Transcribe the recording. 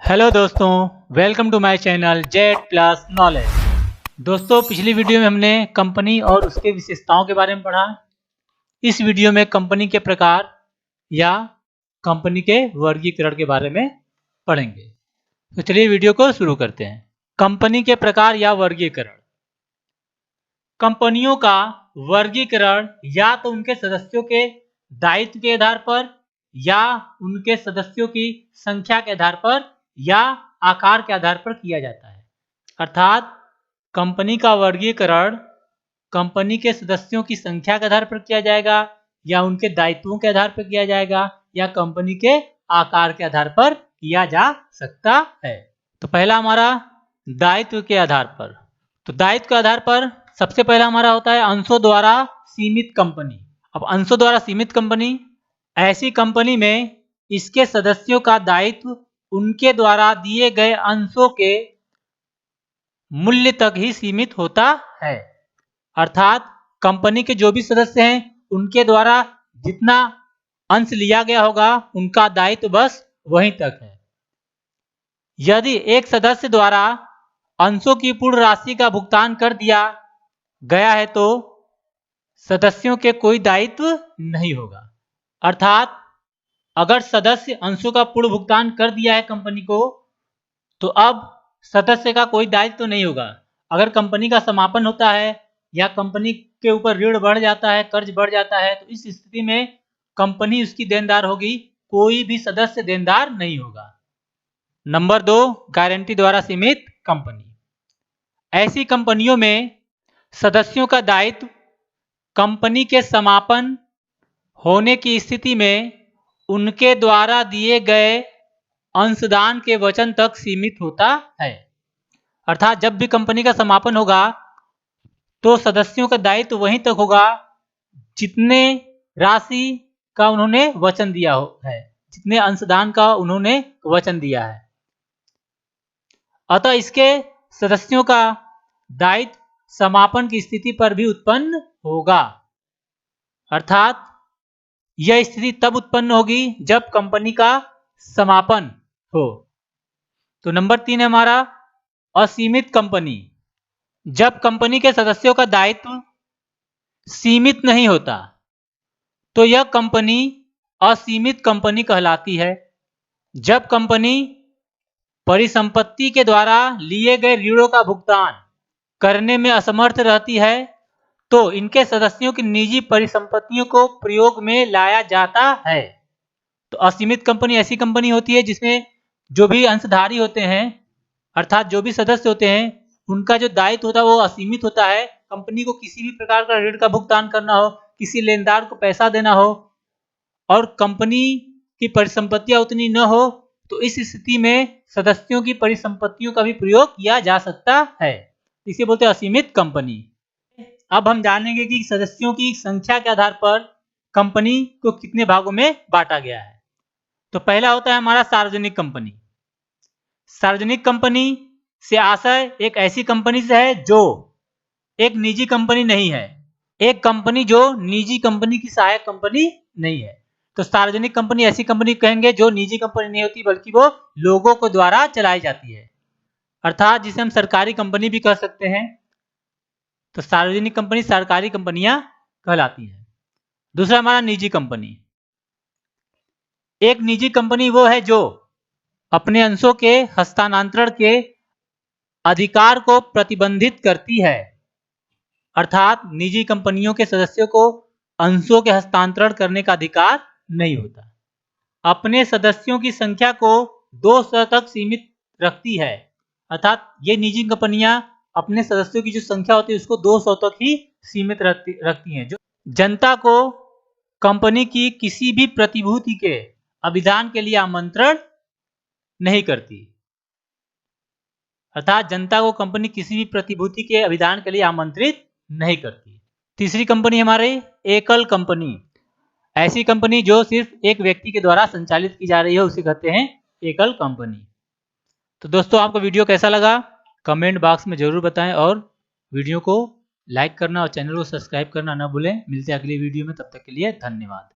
Hello दोस्तों, welcome to my channel Z plus knowledge. दोस्तों, पिछली वीडियो में हमने कंपनी और उसके विशेषताओं के बारे में पढ़ा। इस वीडियो में कंपनी के प्रकार या कंपनी के वर्गीकरण के बारे में पढ़ेंगे। तो चलिए वीडियो को शुरू करते हैं। कंपनी के प्रकार या वर्गीकरण। कंपनियों का वर्गीकरण या तो उनके सदस्यों के दायित्व के आधार पर या उनके सदस्यों की संख्या के आधार पर या आकार के आधार पर किया जाता है। अर्थात कंपनी का वर्गीकरण कंपनी के सदस्यों की संख्या के आधार पर किया जाएगा या उनके दायित्वों के आधार पर किया जाएगा या कंपनी के आकार के आधार पर किया जा सकता है। तो पहला हमारा दायित्व के आधार पर। तो दायित्व के आधार पर सबसे पहला हमारा होता है अंशों द्वारा सीमित कंपनी। अब अंशों द्वारा सीमित कंपनी, ऐसी कंपनी में इसके सदस्यों का दायित्व उनके द्वारा दिए गए अंशों के मूल्य तक ही सीमित होता है। अर्थात कंपनी के जो भी सदस्य हैं उनके द्वारा जितना अंश लिया गया होगा उनका दायित्व बस वहीं तक है। यदि एक सदस्य द्वारा अंशों की पूर्ण राशि का भुगतान कर दिया गया है तो सदस्यों के कोई दायित्व नहीं होगा। अर्थात अगर सदस्य अंशों का पूर्ण भुगतान कर दिया है कंपनी को, तो अब सदस्य का कोई दायित्व तो नहीं होगा। अगर कंपनी का समापन होता है या कंपनी के ऊपर ऋण बढ़ जाता है, कर्ज बढ़ जाता है, तो इस स्थिति में कंपनी उसकी देनदार होगी, कोई भी सदस्य देनदार नहीं होगा। नंबर 2, गारंटी द्वारा सीमित कंपनी। ऐसी कंपनियों में सदस्यों का दायित्व कंपनी के समापन होने की स्थिति में उनके द्वारा दिए गए अंशदान के वचन तक सीमित होता है। अर्थात जब भी कंपनी का समापन होगा तो सदस्यों का दायित्व वहीं तक होगा जितने राशि का उन्होंने वचन दिया है, जितने अंशदान का उन्होंने वचन दिया है। अतः इसके सदस्यों का दायित्व समापन की स्थिति पर भी उत्पन्न होगा। अर्थात यह स्थिति तब उत्पन्न होगी जब कंपनी का समापन हो। तो नंबर 3 है हमारा असीमित कंपनी। जब कंपनी के सदस्यों का दायित्व सीमित नहीं होता तो यह कंपनी असीमित कंपनी कहलाती है। जब कंपनी परिसंपत्ति के द्वारा लिए गए ऋणों का भुगतान करने में असमर्थ रहती है तो इनके सदस्यों की निजी परिसंपत्तियों को प्रयोग में लाया जाता है। तो असीमित कंपनी ऐसी कंपनी होती है जिसमें जो भी अंशधारी होते हैं, अर्थात जो भी सदस्य होते हैं, उनका जो दायित्व होता है वो असीमित होता है। कंपनी को किसी भी प्रकार का ऋण का भुगतान करना हो, किसी लेनदार को पैसा देना हो और कंपनी की परिसंपत्तियां उतनी न हो, तो इस स्थिति में सदस्यों की परिसंपत्तियों का भी प्रयोग किया जा सकता है। इसे बोलते हैं असीमित कंपनी। अब हम जानेंगे कि सदस्यों की संख्या के आधार पर कंपनी को कितने भागों में बांटा गया है। तो पहला होता है हमारा सार्वजनिक कंपनी। सार्वजनिक कंपनी से आशय एक ऐसी कंपनी से है जो एक निजी कंपनी नहीं है, एक कंपनी जो निजी कंपनी की सहायक कंपनी नहीं है। तो सार्वजनिक कंपनी ऐसी कंपनी कहेंगे जो निजी कंपनी नहीं होती बल्कि वो लोगों को द्वारा चलाई जाती है, अर्थात जिसे हम सरकारी कंपनी भी कह सकते हैं। तो सार्वजनिक कंपनी सरकारी कंपनियां कहलाती हैं। दूसरा हमारा निजी कंपनी। एक निजी कंपनी वो है जो अपने अंशों के हस्तांतरण के अधिकार को प्रतिबंधित करती है, अर्थात निजी कंपनियों के सदस्यों को अंशों के हस्तांतरण करने का अधिकार नहीं होता। अपने सदस्यों की संख्या को 200 तक सीमित रखती है, अर्थात ये निजी कंपनियां अपने सदस्यों की जो संख्या होती है उसको 200 तक ही सीमित रखती हैं। जो जनता को कंपनी की किसी भी प्रतिभूति के अभिदान के लिए आमंत्रण नहीं करती, अर्थात जनता को कंपनी किसी भी प्रतिभूति के अभिदान के लिए आमंत्रित नहीं करती। तीसरी कंपनी हमारी एकल कंपनी। ऐसी कंपनी जो सिर्फ एक व्यक्ति के द्वारा संचालित की जा रही है उसे कहते हैं एकल कंपनी। तो दोस्तों, आपको वीडियो कैसा लगा कमेंट बॉक्स में जरूर बताएं और वीडियो को लाइक करना और चैनल को सब्सक्राइब करना ना भूलें। मिलते हैं अगली वीडियो में, तब तक के लिए धन्यवाद।